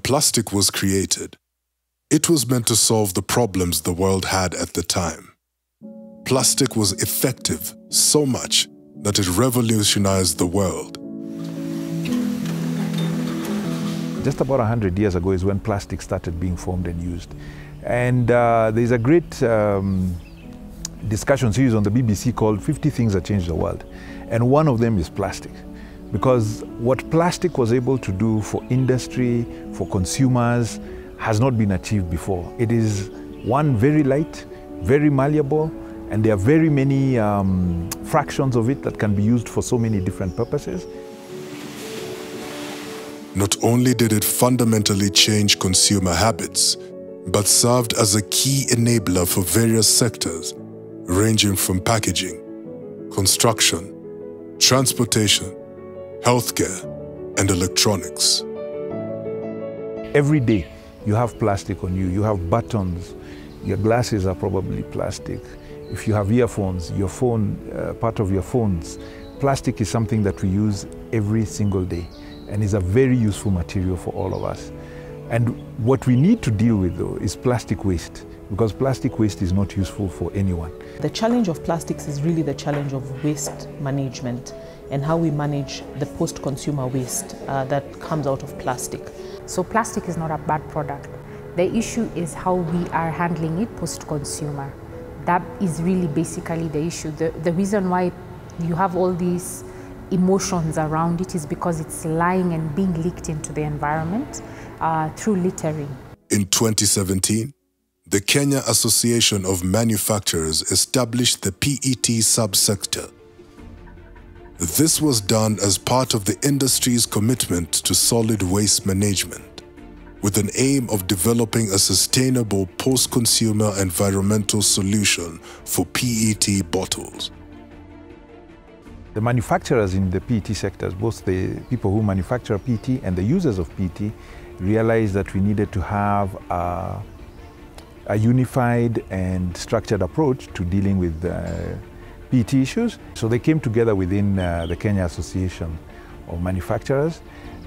plastic was created, it was meant to solve the problems the world had at the time. Plastic was effective so much that it revolutionized the world. Just about 100 years ago is when plastic started being formed and used. And there's a great discussion series on the BBC called 50 Things That Changed the World. And one of them is plastic. Because what plastic was able to do for industry, for consumers, has not been achieved before. It is, one, very light, very malleable, and there are very many fractions of it that can be used for so many different purposes. Not only did it fundamentally change consumer habits, but served as a key enabler for various sectors, ranging from packaging, construction, transportation, healthcare, and electronics. Every day you have plastic on you. You have buttons, your glasses are probably plastic. If you have earphones, your phone, part of your phones, plastic is something that we use every single day and is a very useful material for all of us. And what we need to deal with, though, is plastic waste, because plastic waste is not useful for anyone. The challenge of plastics is really the challenge of waste management and how we manage the post-consumer waste that comes out of plastic. So plastic is not a bad product. The issue is how we are handling it post-consumer. That is really basically the issue. The reason why you have all these emotions around it is because it's lying and being leaked into the environment through littering. In 2017, the Kenya Association of Manufacturers established the PET subsector. This was done as part of the industry's commitment to solid waste management, with an aim of developing a sustainable post-consumer environmental solution for PET bottles. The manufacturers in the PET sectors, both the people who manufacture PET and the users of PET, realized that we needed to have a unified and structured approach to dealing with PET issues. So they came together within the Kenya Association of Manufacturers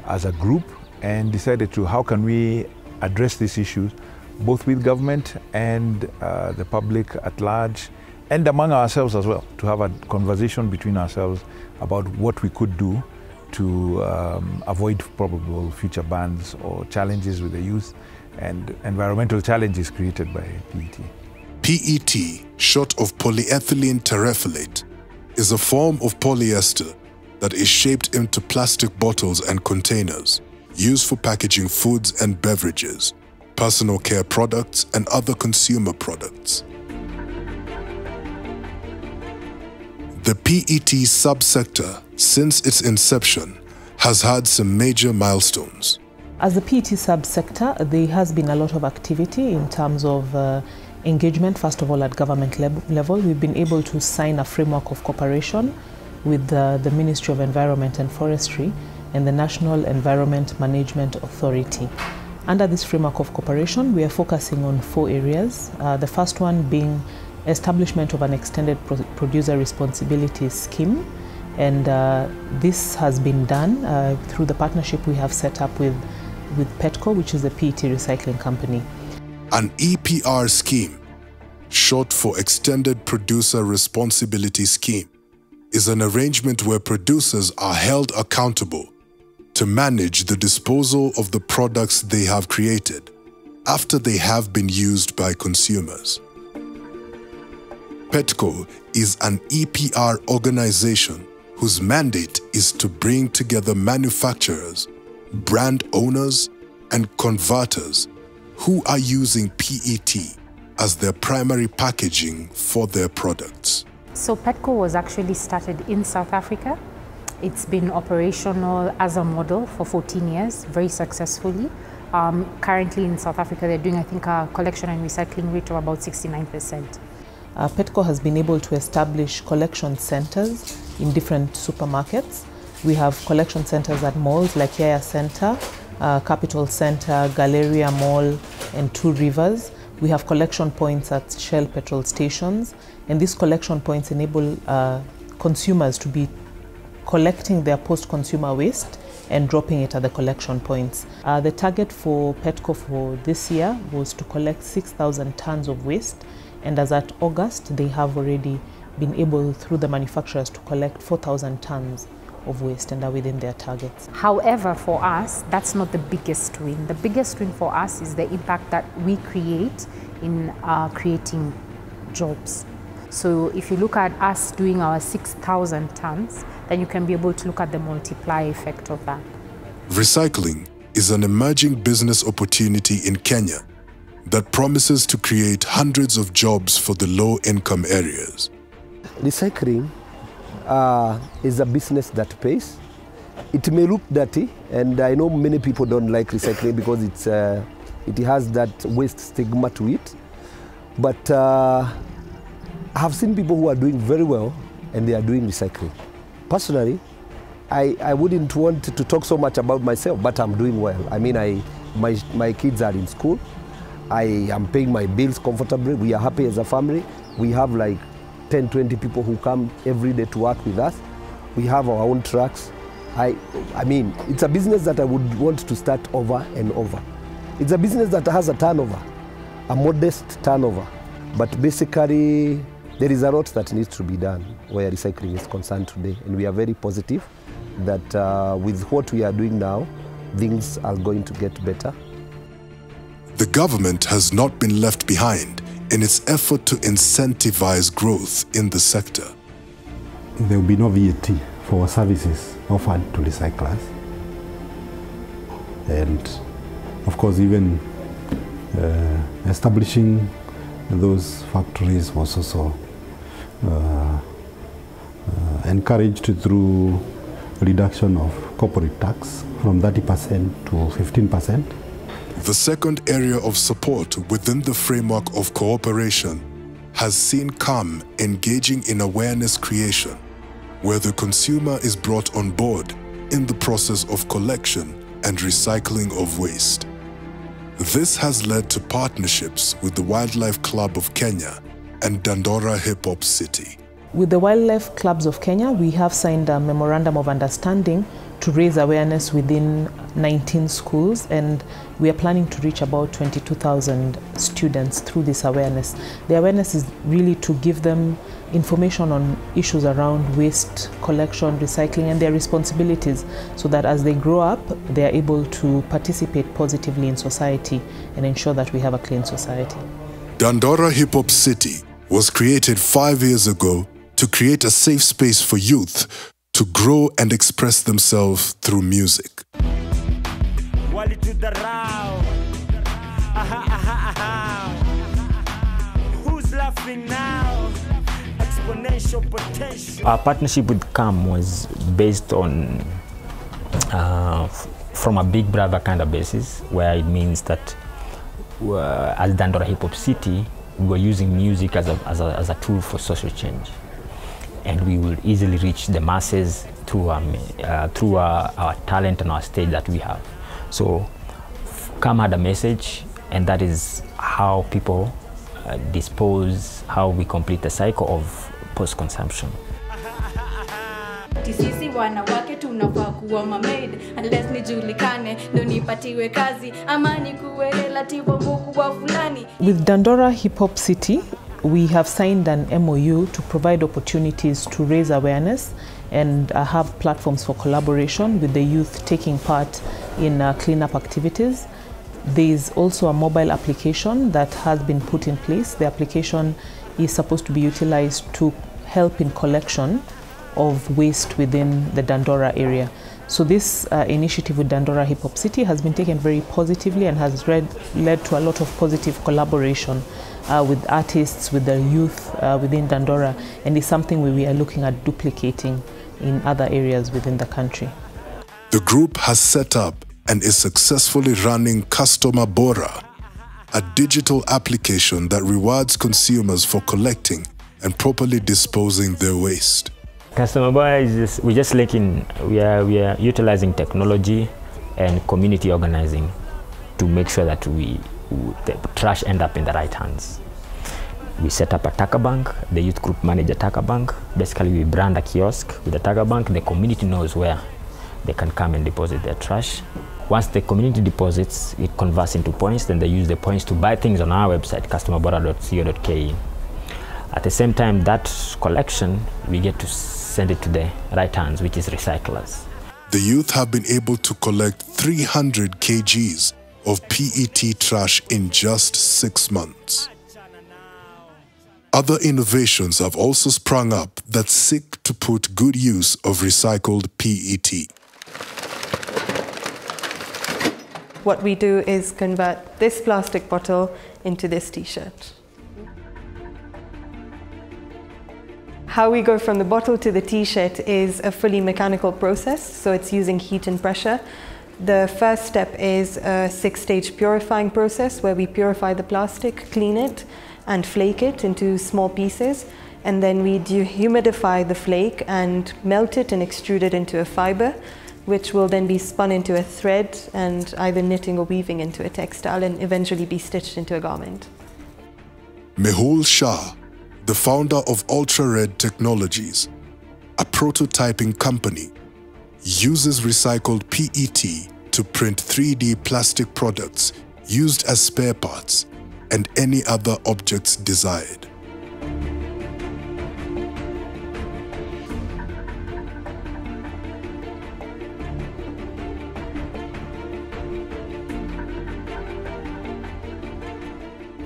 as a group and decided to how can we address these issues both with government and the public at large, and among ourselves as well, to have a conversation between ourselves about what we could do to avoid probable future bans or challenges with the youth and environmental challenges created by PET. PET, short of polyethylene terephthalate, is a form of polyester that is shaped into plastic bottles and containers used for packaging foods and beverages, personal care products, and other consumer products. The PET subsector, since its inception, has had some major milestones. As the PET subsector, there has been a lot of activity in terms of engagement, first of all at government level. We've been able to sign a framework of cooperation with the Ministry of Environment and Forestry and the National Environment Management Authority. Under this framework of cooperation, we are focusing on 4 areas. The first one being establishment of an extended producer responsibility scheme, and this has been done through the partnership we have set up with PETCO, which is the PET recycling company. An EPR scheme, short for Extended Producer Responsibility Scheme, is an arrangement where producers are held accountable to manage the disposal of the products they have created after they have been used by consumers. PETCO is an EPR organization whose mandate is to bring together manufacturers, brand owners, and converters who are using PET as their primary packaging for their products. So PETCO was actually started in South Africa. It's been operational as a model for 14 years, very successfully. Currently in South Africa, they're doing, I think, a collection and recycling rate of about 69%. PETCO has been able to establish collection centers in different supermarkets. We have collection centers at malls like Yaya Center, Capital Center, Galleria Mall, and Two Rivers. We have collection points at Shell petrol stations, and these collection points enable consumers to be collecting their post-consumer waste and dropping it at the collection points. The target for Petco for this year was to collect 6,000 tons of waste, and as at August, they have already been able, through the manufacturers, to collect 4,000 tons of waste and are within their targets. However, for us, that's not the biggest win. The biggest win for us is the impact that we create in creating jobs. So if you look at us doing our 6,000 tons, then you can be able to look at the multiplier effect of that. Recycling is an emerging business opportunity in Kenya that promises to create hundreds of jobs for the low-income areas. Recycling is a business that pays. It may look dirty, and I know many people don't like recycling because it has that waste stigma to it. But I have seen people who are doing very well, and they are doing recycling. Personally, I wouldn't want to talk so much about myself, but I'm doing well. I mean, my kids are in school. I am paying my bills comfortably. We are happy as a family. We have like 10, 20 people who come every day to work with us. We have our own trucks. I mean, it's a business that I would want to start over and over. It's a business that has a turnover, a modest turnover. But basically, there is a lot that needs to be done where recycling is concerned today. And we are very positive that with what we are doing now, things are going to get better. The government has not been left behind in its effort to incentivize growth in the sector. There will be no VAT for services offered to recyclers. And of course, even establishing those factories was also encouraged through reduction of corporate tax from 30% to 15%. The second area of support within the framework of cooperation has seen CAM engaging in awareness creation, where the consumer is brought on board in the process of collection and recycling of waste. This has led to partnerships with the Wildlife Club of Kenya and Dandora Hip Hop City. With the Wildlife Clubs of Kenya, we have signed a memorandum of understanding to raise awareness within 19 schools, and we are planning to reach about 22,000 students through this awareness. The awareness is really to give them information on issues around waste collection, recycling, and their responsibilities, so that as they grow up, they are able to participate positively in society and ensure that we have a clean society. Dandora Hip Hop City was created 5 years ago to create a safe space for youth to grow and express themselves through music. Who's laughing now? Exponential potential. Our partnership with CAM was based on from a big brother kind of basis, where it means that as Dandora Hip Hop City, we were using music as a tool for social change. And we will easily reach the masses through our talent and our stage that we have. So CAM had a message, and that is how people dispose, how we complete the cycle of post-consumption. Sisi wanawake tunafaa kuwa mamaid unless nijulikane ndo nipatiwe kazi ama nikuwe relative mkubwa fulani. With Dandora Hip Hop City, we have signed an MOU to provide opportunities to raise awareness and have platforms for collaboration with the youth taking part in cleanup activities. There is also a mobile application that has been put in place. The application is supposed to be utilized to help in collection of waste within the Dandora area. So this initiative with Dandora Hip Hop City has been taken very positively and has led to a lot of positive collaboration with artists, with the youth within Dandora, and is something we are looking at duplicating in other areas within the country. The group has set up and is successfully running Customer Bora, a digital application that rewards consumers for collecting and properly disposing their waste. Customer Bora is we are utilizing technology and community organizing to make sure that the trash end up in the right hands. We set up a Taka Bank, the youth group manage a Taka Bank. Basically, we brand a kiosk with a Taka Bank. The community knows where they can come and deposit their trash. Once the community deposits, it converts into points, then they use the points to buy things on our website, customerbora.co.ke. At the same time, that collection, we get to send it to the right hands, which is recyclers. The youth have been able to collect 300 kgs of PET trash in just 6 months. Other innovations have also sprung up that seek to put good use of recycled PET. What we do is convert this plastic bottle into this t-shirt. How we go from the bottle to the t-shirt is a fully mechanical process, so it's using heat and pressure. The first step is a 6-stage purifying process where we purify the plastic, clean it, and flake it into small pieces. And then we dehumidify the flake and melt it and extrude it into a fiber, which will then be spun into a thread and either knitting or weaving into a textile and eventually be stitched into a garment. Mehul Shah, the founder of Ultra Red Technologies, a prototyping company, uses recycled PET to print 3D plastic products used as spare parts and any other objects desired.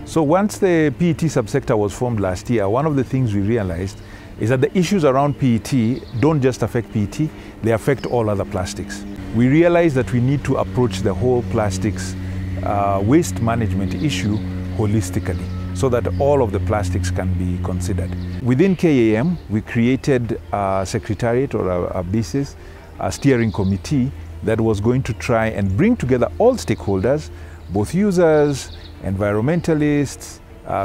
So once the PET subsector was formed last year, one of the things we realized is that the issues around PET don't just affect PET, they affect all other plastics. We realized that we need to approach the whole plastics waste management issue holistically so that all of the plastics can be considered. Within KAM, we created a secretariat or a basis, a steering committee that was going to try and bring together all stakeholders, both users, environmentalists,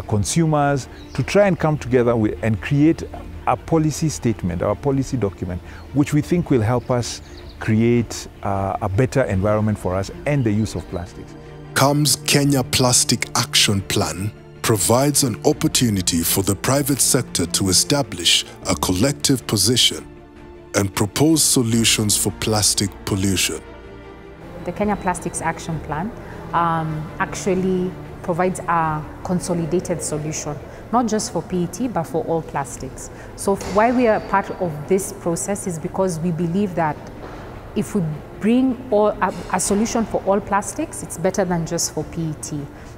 consumers, to try and come together and create a policy statement, or a policy document, which we think will help us create a better environment for us and the use of plastics. KAM's Kenya Plastic Action Plan provides an opportunity for the private sector to establish a collective position and propose solutions for plastic pollution. The Kenya Plastics Action Plan actually provides a consolidated solution, not just for PET, but for all plastics. So why we are part of this process is because we believe that if we bring a solution for all plastics, it's better than just for PET.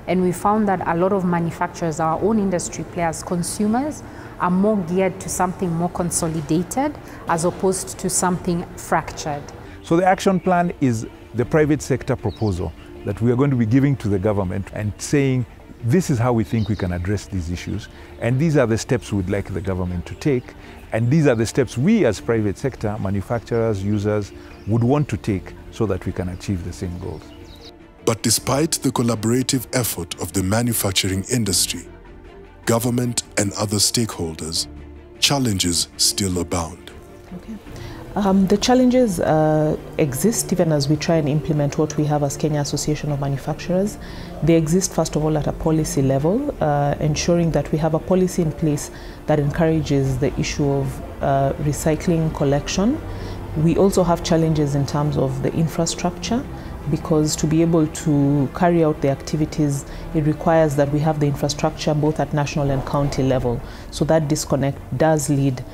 And we found that a lot of manufacturers, our own industry players, consumers, are more geared to something more consolidated as opposed to something fractured. So the action plan is the private sector proposal that we are going to be giving to the government and saying, this is how we think we can address these issues, and these are the steps we'd like the government to take, and these are the steps we as private sector, manufacturers, users, would want to take so that we can achieve the same goals. But despite the collaborative effort of the manufacturing industry, government and other stakeholders, challenges still abound. Okay. The challenges exist even as we try and implement what we have as Kenya Association of Manufacturers. They exist first of all at a policy level, ensuring that we have a policy in place that encourages the issue of recycling collection. We also have challenges in terms of the infrastructure, because to be able to carry out the activities, it requires that we have the infrastructure both at national and county level. So that disconnect does lead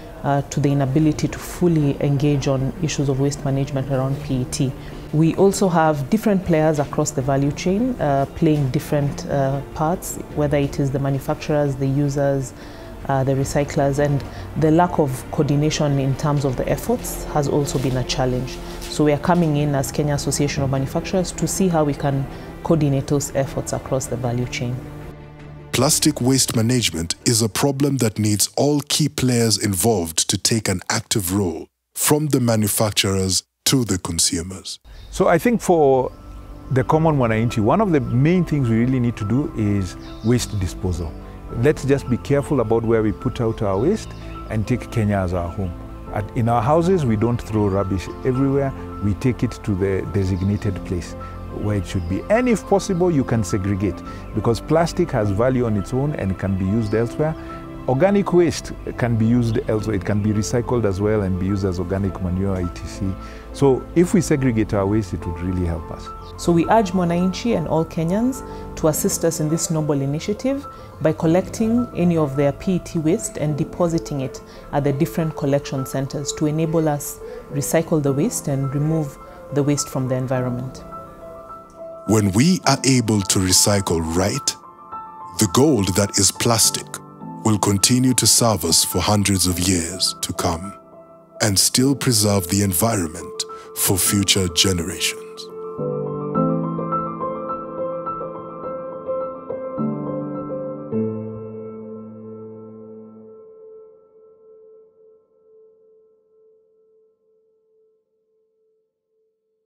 to the inability to fully engage on issues of waste management around PET. We also have different players across the value chain playing different parts, whether it is the manufacturers, the users, the recyclers, and the lack of coordination in terms of the efforts has also been a challenge. So we are coming in as Kenya Association of Manufacturers to see how we can coordinate those efforts across the value chain. Plastic waste management is a problem that needs all key players involved to take an active role, from the manufacturers to the consumers. So I think for the common mwananchi, one of the main things we really need to do is waste disposal. Let's just be careful about where we put out our waste and take Kenya as our home. In our houses, we don't throw rubbish everywhere. We take it to the designated place where it should be. And if possible, you can segregate, because plastic has value on its own and can be used elsewhere. Organic waste can be used elsewhere. It can be recycled as well and be used as organic manure, etc. So if we segregate our waste, it would really help us. So we urge Mwananchi and all Kenyans to assist us in this noble initiative by collecting any of their PET waste and depositing it at the different collection centers to enable us recycle the waste and remove the waste from the environment. When we are able to recycle right, the gold that is plastic will continue to serve us for hundreds of years to come and still preserve the environment for future generations.